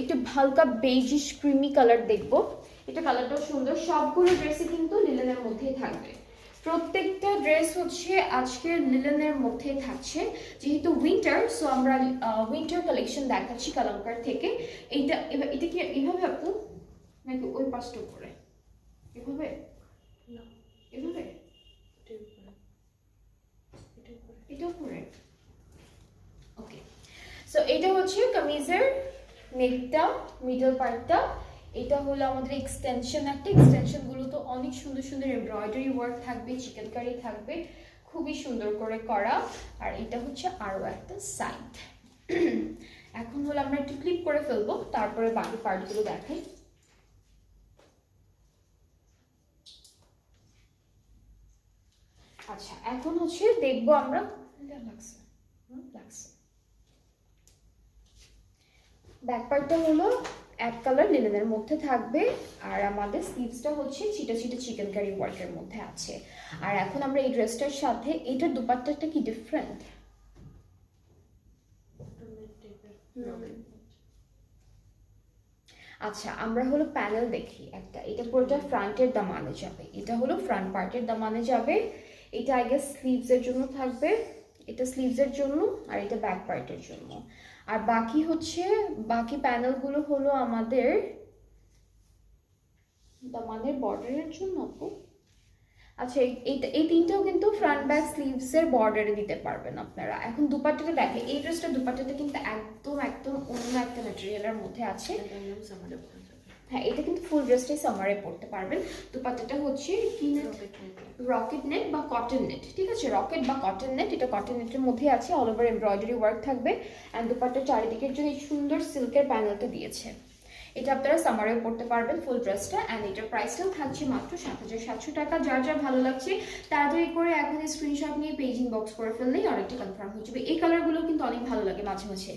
একটু হালকা বেজিশ creamy colour দেখবো। এটা কালারটাও সুন্দর। সবগুলো ড্রেসই কিন্তু লিলেনের মধ্যেই থাকবে। প্রত্যেকটা ড্রেস হচ্ছে আজকের লিলেনের মধ্যেই থাকছে, যেহেতু উইন্টার, সো আমরা উইন্টার কালেকশন দেখাচ্ছি কালামকার থেকে। এটা কি এভাবে আপু নাকি ওই পাশটা করে এভাবে? এভাবে এটা উপরে। ওকে, সো এটা হচ্ছে কামিজের নেকটা, মিডল পার্টটা। এটা হলো আমাদের এক্সটেনশন, একটা এক্সটেনশন গুলো তো অনেক সুন্দর সুন্দর এমব্রয়ডারি ওয়ার্ক থাকবে, চিকেন কারি থাকবে, খুবই সুন্দর করে করা। আর এটা হচ্ছে আরো একটা সাইড। এখন হলো আমরা একটু ক্লিপ করে ফেলবো, তারপরে বাকি পার্টগুলো দেখাই। আচ্ছা, এখন হচ্ছে দেখবো আমরা ব্যাক পার্টটা হলো এক কালার লিনেনের মধ্যে থাকবে, আর আমাদের স্লিভসটা হচ্ছে চিটা চিটা চিকেন কারি ওয়ার্কের মধ্যে আছে। আর এখন আমরা এই ড্রেসটার সাথে এটার দুপাট্টাটা কি ডিফারেন্ট? আচ্ছা, আমরা হলো প্যানেল দেখি একটা। এটা পুরোটা ফ্রন্টের দামানে যাবে, এটা হলো ফ্রন্ট পার্টের দামানে যাবে। এটা আই গেস স্লিভসের জন্য থাকবে, এটা স্লিভসের জন্য, আর এটা ব্যাক পার্টের জন্য। আর বাকি হচ্ছে বাকি প্যানেলগুলো হলো আমাদের দামানের বর্ডারের জন্য আপু। আচ্ছা, এই তিনটাও কিন্তু ফ্রন্ট ব্যাক স্লিভসের বর্ডারে দিতে পারবেন আপনারা। এখন দুপাট্টাটা দেখে, এই ড্রেসটার দুপাট্টাটা কিন্তু একদম একদম অন্য একটা ম্যাটেরিয়ালের মধ্যে আছে। হ্যাঁ, এটা কিন্তু ফুল ড্রেসটাই সামারে পরতে পারবেন। দুপাট্টাটা হচ্ছে কি নেট, রকেট নেট বা কটন নেট, ঠিক আছে, রকেট বা কটন নেট। এটা কটন নেটের মধ্যে আছে, অল ওভার এমব্রয়ডারি ওয়ার্ক থাকবে। অ্যান্ড দুপাট্টার চারিদিকের জন্য এই সুন্দর সিল্কের প্যানেলটা দিয়েছে। এটা আপনারা সামারেও পড়তে পারবেন ফুল ড্রেসটা। অ্যান্ড এটার প্রাইসটাও থাকছে মাত্র ৭৭০০ টাকা। যার যার ভালো লাগছে তাড়াতাড়ি করে এখন স্ক্রিনশট নিয়ে পেজ ইনবক্স করে ফেললেই অর্ডারটি কনফার্ম হয়ে যাবে। এই কালারগুলো কিন্তু অনেক ভালো লাগে মাঝে মাঝে।